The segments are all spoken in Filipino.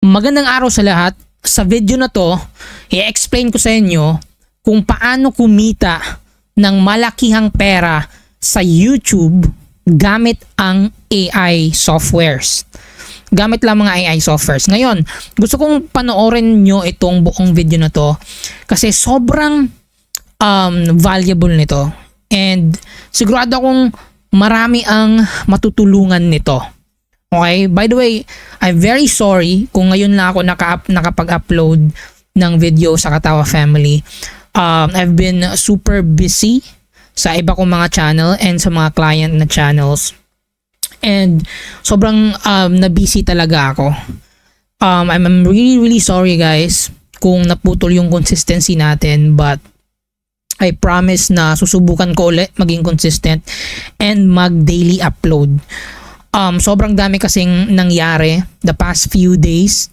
Magandang araw sa lahat. Sa video na to, i-explain ko sa inyo kung paano kumita ng malakihang pera sa YouTube gamit ang AI softwares. Gamit lang mga AI softwares. Ngayon, gusto kong panoorin nyo itong buong video na to kasi sobrang valuable nito. And sigurado akong marami ang matutulungan nito. Okay, by the way, I'm very sorry kung ngayon lang ako nakapag-upload ng video sa Katawa Family. I've been super busy sa iba kong mga channel and sa mga client na channels. And sobrang na-busy talaga ako. I'm really sorry guys kung naputol yung consistency natin, but I promise na susubukan ko ulit maging consistent and mag-daily upload. Sobrang dami kasing nangyari the past few days.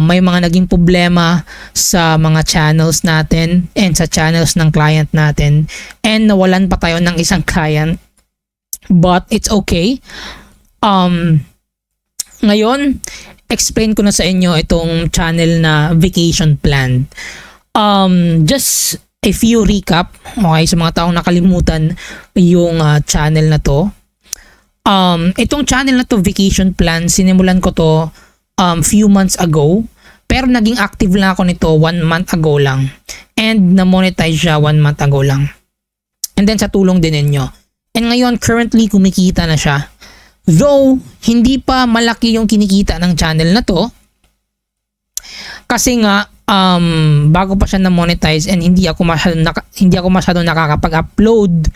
May mga naging problema sa mga channels natin and sa channels ng client natin, and nawalan pa tayo ng isang client, but it's okay. Ngayon, explain ko na sa inyo itong channel na Vacation Plan. Just a few recap, okay, sa mga taong nakalimutan yung channel na to. Itong channel na to, Vacation Plan, sinimulan ko to few months ago, pero naging active lang ako nito 1 month ago lang, and na-monetize siya 1 month ago lang, and then sa tulong din ninyo. And ngayon currently kumikita na siya, though hindi pa malaki yung kinikita ng channel na to kasi nga bago pa siya na-monetize, and hindi ako masyadong nakakapag-upload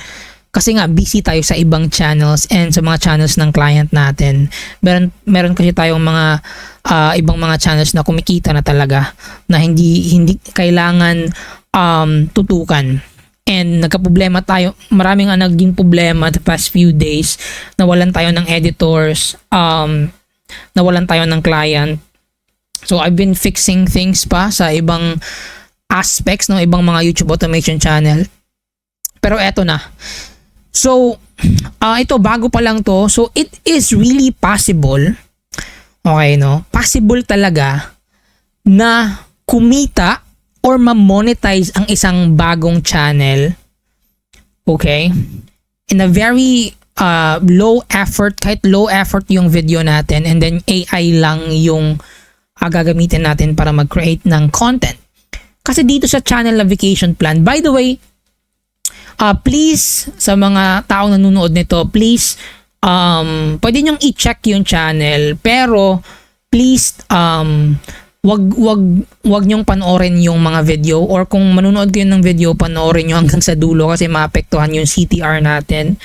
kasi nga busy tayo sa ibang channels and sa mga channels ng client natin. Meron kasi tayong mga ibang mga channels na kumikita na talaga, na hindi kailangan tutukan. And nagka-problema tayo, maraming naging problema the past few days. Nawalan tayo ng editors, nawalan tayo ng client. So I've been fixing things pa sa ibang aspects ng ibang mga YouTube automation channel. Pero eto na. So, ito bago pa lang to. So, it is really possible, okay, no? Possible talaga na kumita or ma-monetize ang isang bagong channel, okay? In a very low effort, kahit low effort yung video natin, and then AI lang yung gagamitin natin para mag-create ng content. Kasi dito sa channel na Vacation Plan, by the way, please, sa mga taong nanonood nito, please, pwede nyong i-check yung channel, pero please, wag nyong panoorin yung mga video, or kung manonood kayo ng video, panoorin nyo hanggang sa dulo kasi maapektuhan yung CTR natin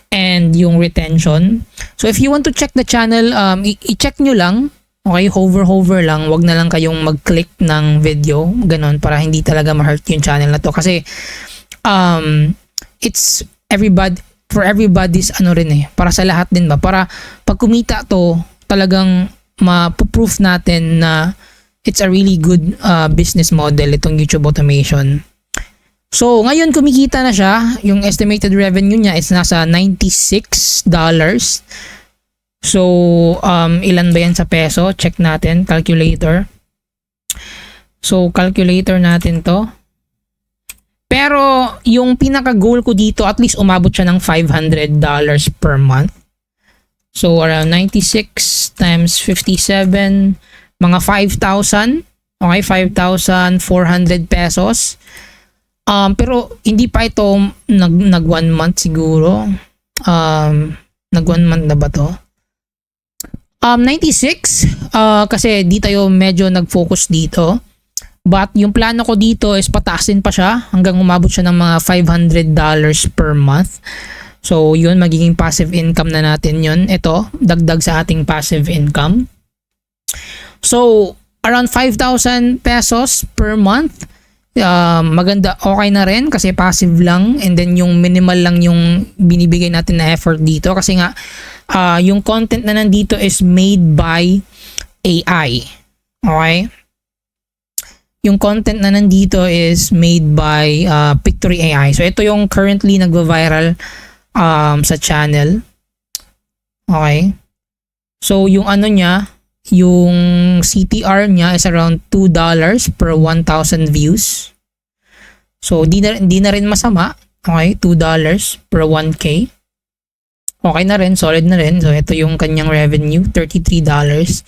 and yung retention. So if you want to check the channel, i-check nyo lang, okay, hover lang, wag na lang kayong mag-click ng video, ganon, para hindi talaga ma-hurt yung channel na to, kasi it's for everybody's para sa lahat din ba, para pag kumita to, talagang ma-proof natin na it's a really good business model itong YouTube automation. So ngayon kumikita na siya, yung estimated revenue niya is nasa $96. So ilan ba yan sa peso? Check natin, calculator. So calculator natin to. Pero yung pinaka-goal ko dito, at least umabot siya ng $500 per month. So around 96 times 57, mga 5,000. Okay, 5,400 pesos. Pero hindi pa ito nag 1 month siguro. Nag 1 month na ba to? 96 kasi di tayo medyo nag-focus dito. But yung plano ko dito is pataasin pa siya hanggang umabot siya ng mga $500 per month. So yun, magiging passive income na natin yun. Ito, dagdag sa ating passive income. So around 5,000 pesos per month. Maganda, okay na rin kasi passive lang, and then yung minimal lang yung binibigay natin na effort dito kasi nga yung content na nandito is made by AI. Okay? Yung content na nandito is made by Pictory AI. So ito yung currently nagva-viral sa channel. Okay? So yung ano niya, yung ang CTR niya is around $2 per 1,000 views. So, di na rin masama. Okay, $2 per 1K. Okay na rin, solid na rin. So, ito yung kanyang revenue, $33.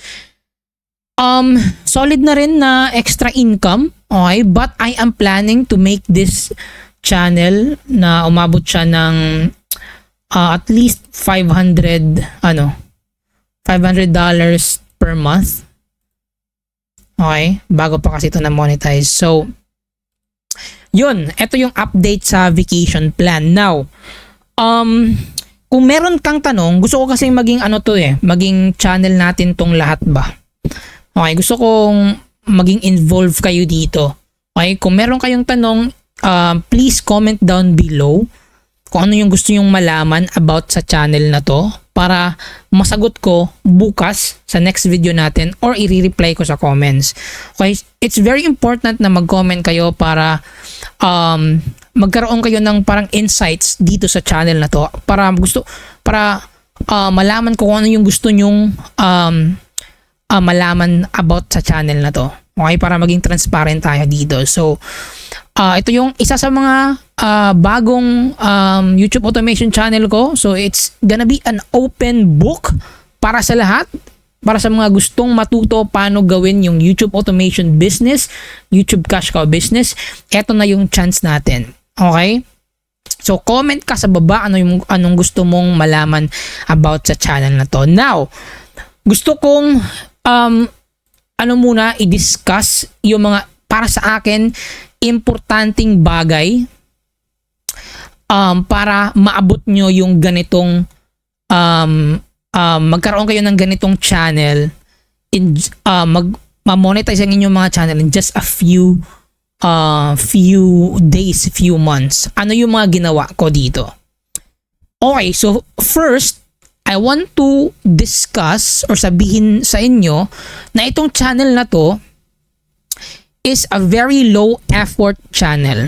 Solid na rin na extra income. Okay, but I am planning to make this channel na umabot siya ng at least $500 per month. Okay, bago pa kasi ito na monetize. So, yun, ito yung update sa vacation plan. Now, kung meron kang tanong, gusto ko kasi maging maging channel natin tong lahat ba. Okay, gusto kong maging involved kayo dito. Okay, kung meron kayong tanong, please comment down below kung ano yung gusto nyong malaman about sa channel na to para masagot ko bukas sa next video natin or i-reply ko sa comments. Okay, it's very important na mag-comment kayo para magkaroon kayo ng parang insights dito sa channel na to para malaman ko kung ano yung gusto nyong malaman about sa channel na to. Okay, para maging transparent tayo dito. So, ito yung isa sa mga bagong YouTube automation channel ko. So, it's gonna be an open book para sa lahat. Para sa mga gustong matuto paano gawin yung YouTube automation business, YouTube cash cow business. Ito na yung chance natin. Okay? So, comment ka sa baba anong gusto mong malaman about sa channel na to. Now, gusto kong i-discuss yung mga para sa akin importanteng bagay para maabot nyo yung ganitong magkaroon kayo ng ganitong channel ma-monetize ang inyong mga channel in just a few days, few months. Ano yung mga ginawa ko dito? Okay, so first I want to discuss or sabihin sa inyo na itong channel na to is a very low effort channel.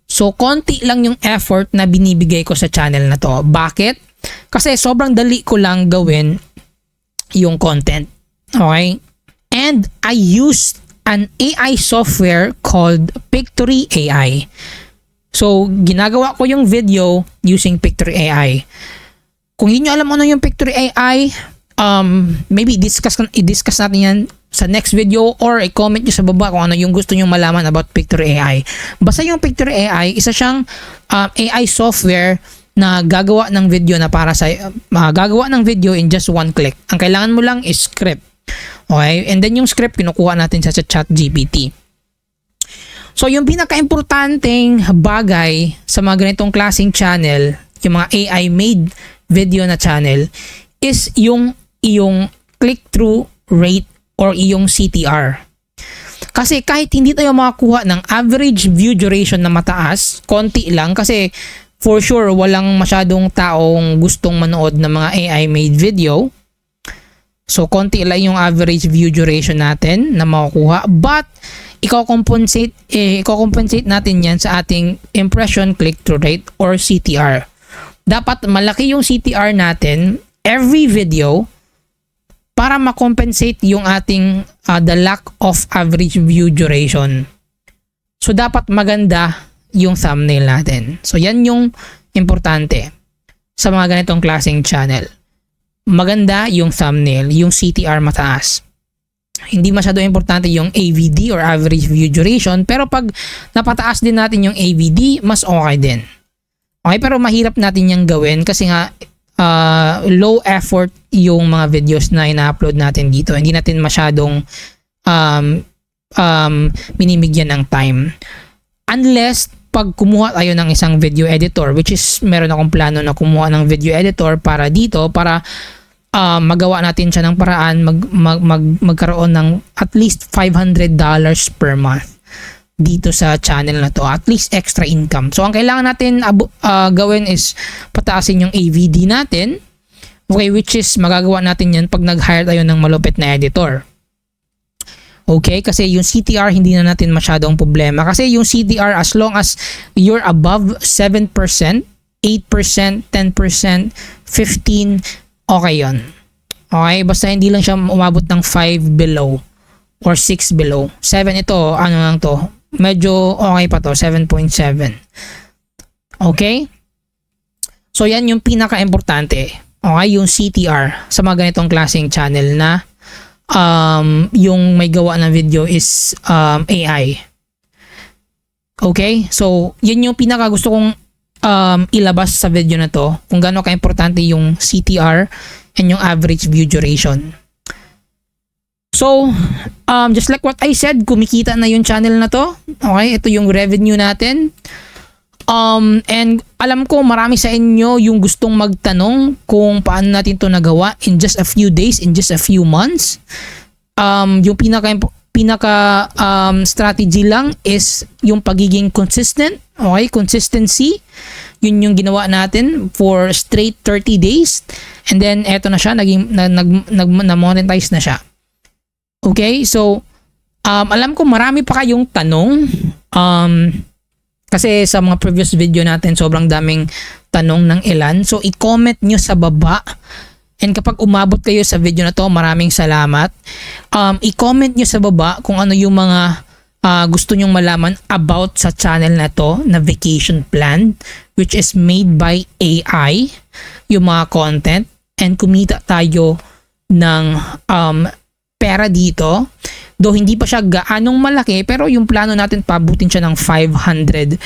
So, konti lang yung effort na binibigay ko sa channel na to. Bakit? Kasi sobrang dali ko lang gawin yung content. Okay? And I used an AI software called Pictory AI. So, ginagawa ko yung video using Pictory AI. Kung hindi nyo alam ano yung Pictory AI, maybe i-discuss natin yan sa next video or i-comment nyo sa baba kung ano yung gusto nyo malaman about Pictory AI. Basta yung Pictory AI, isa siyang AI software na gagawa ng video na para sa gagawa ng video in just one click. Ang kailangan mo lang is script. Okay? And then yung script kinukuha natin sa ChatGPT. So yung pinaka-importanting bagay sa mga ganitong klaseng channel, yung mga AI made video na channel, is yung click-through rate or yung CTR. Kasi kahit hindi tayo makakuha ng average view duration na mataas, konti lang kasi for sure walang masyadong taong gustong manood ng mga AI made video. So konti lang yung average view duration natin na makukuha, but i-compensate natin yan sa ating impression click-through rate or CTR. Dapat malaki yung CTR natin every video para ma-compensate yung ating the lack of average view duration. So dapat maganda yung thumbnail natin. So yan yung importante sa mga ganitong klaseng channel. Maganda yung thumbnail, yung CTR mataas. Hindi masyado importante yung AVD or average view duration, pero pag napataas din natin yung AVD, mas okay din. Okay, pero mahirap natin yung gawin kasi nga low effort yung mga videos na ina-upload natin dito. Hindi natin masyadong binibigyan ng time. Unless pag kumuha tayo ng isang video editor, which is meron akong plano na kumuha ng video editor para dito, para magawa natin siya ng paraan magkaroon ng at least $500 per month dito sa channel na to, at least extra income. So ang kailangan natin gawin is pataasin yung AVD natin, okay, which is magagawa natin yan pag nag-hire tayo ng malupit na editor. Okay, kasi yung CTR hindi na natin masyadong problema, kasi yung CTR as long as you're above 7%, 8%, 10%, 15%, okay yun. Okay, basta hindi lang siya umabot ng 5 below. or 6 below. 7 ito, ano lang to, medyo okay pa to, 7.7. Okay? So yan yung pinaka-importante. Okay, yung CTR sa mga ganitong klaseng channel na yung may gawa ng video is AI. Okay? So yun yung pinaka gusto kong ilabas sa video na to, kung gaano ka-importante yung CTR and yung average view duration. So, just like what I said, kumikita na yung channel na to. Okay, ito yung revenue natin. And alam ko marami sa inyo yung gustong magtanong kung paano natin to nagawa in just a few days, in just a few months. Yung pinaka strategy lang is yung pagiging consistent. Okay, consistency. Yun yung ginawa natin for straight 30 days. And then eto na siya, na-monetize na siya. Okay, so alam ko marami pa kayong tanong kasi sa mga previous video natin sobrang daming tanong ng ilan. So i-comment nyo sa baba, and kapag umabot kayo sa video na to, maraming salamat. I-comment nyo sa baba kung ano yung mga gusto nyong malaman about sa channel na to na vacation plan, which is made by AI, yung mga content, and kumita tayo ng pera dito. Though hindi pa siya gaanong malaki, pero yung plano natin pabutin siya ng $500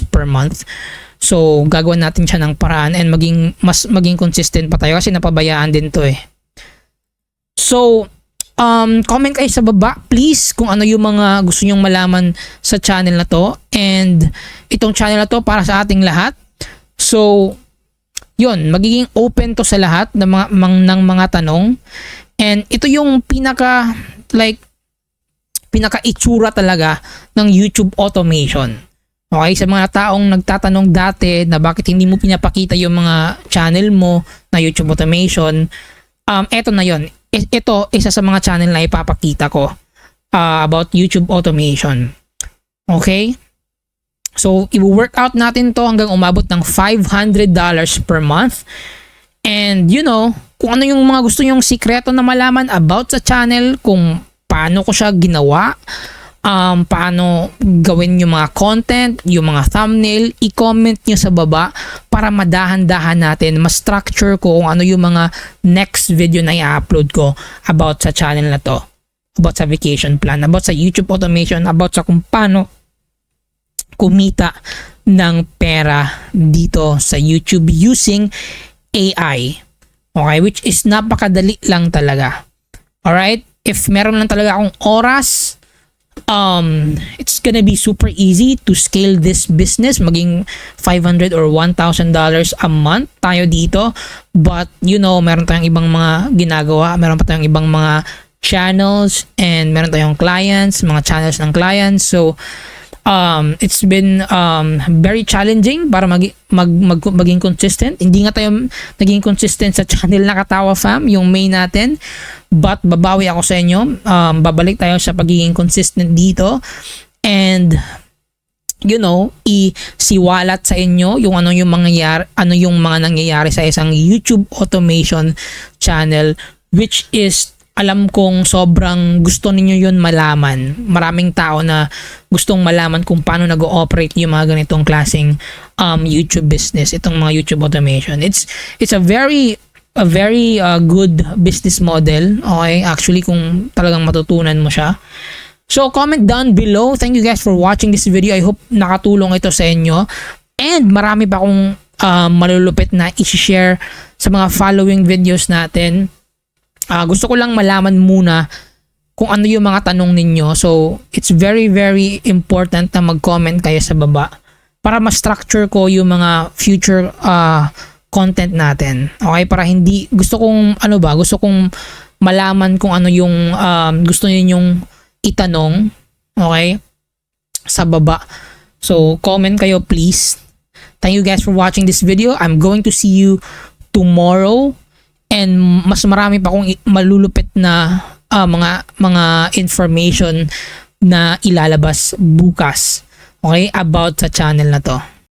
per month. So gagawin natin siya ng paraan and maging consistent pa tayo kasi napabayaan din to eh. So comment kayo sa baba please kung ano yung mga gusto nyong malaman sa channel na to, and itong channel na to para sa ating lahat. So yun, magiging open to sa lahat ng mga tanong. And ito yung pinaka itsura talaga ng YouTube automation. Okay, sa mga taong nagtatanong dati na bakit hindi mo pinapakita yung mga channel mo na YouTube automation, eto na yon. Ito isa sa mga channel na ipapakita ko about YouTube automation. Okay? So, i-work out natin to hanggang umabot ng $500 per month. And you know, kung ano yung mga gusto nyong sikreto na malaman about sa channel, kung paano ko siya ginawa, paano gawin yung mga content, yung mga thumbnail, i-comment nyo sa baba para madahan-dahan natin, ma-structure ko kung ano yung mga next video na i-upload ko about sa channel na to, about sa vacation plan, about sa YouTube automation, about sa kung paano kumita ng pera dito sa YouTube using AI. Okay, which is napakadali lang talaga. Alright, if meron lang talaga akong oras, it's gonna be super easy to scale this business, maging $500 or $1,000 a month tayo dito. But you know, meron tayong ibang mga ginagawa, meron pa tayong ibang mga channels, and meron tayong clients, mga channels ng clients. So it's been very challenging para maging consistent. Hindi nga tayo naging consistent sa channel na Katawa Fam, yung main natin, but babawi ako sa inyo. Babalik tayo sa pagiging consistent dito, and you know, isiwalat sa inyo yung ano yung mga nangyayari sa isang YouTube automation channel, which is alam kong sobrang gusto ninyo yun malaman. Maraming tao na gustong malaman kung paano nag-ooperate yung mga ganitong klaseng YouTube business, itong mga YouTube automation. It's a very good business model. Okay, actually kung talagang matutunan mo siya. So comment down below. Thank you guys for watching this video. I hope nakatulong ito sa inyo. And marami pa akong malulupit na i-share sa mga following videos natin. Gusto ko lang malaman muna kung ano yung mga tanong ninyo. So, it's very important na mag-comment kayo sa baba para ma-structure ko yung mga future content natin. Okay? Para hindi, gusto kong malaman kung ano yung gusto ninyong itanong. Okay? Sa baba. So, comment kayo please. Thank you guys for watching this video. I'm going to see you tomorrow. And mas marami pa akong malulupit na mga information na ilalabas bukas, okay, about sa channel na to.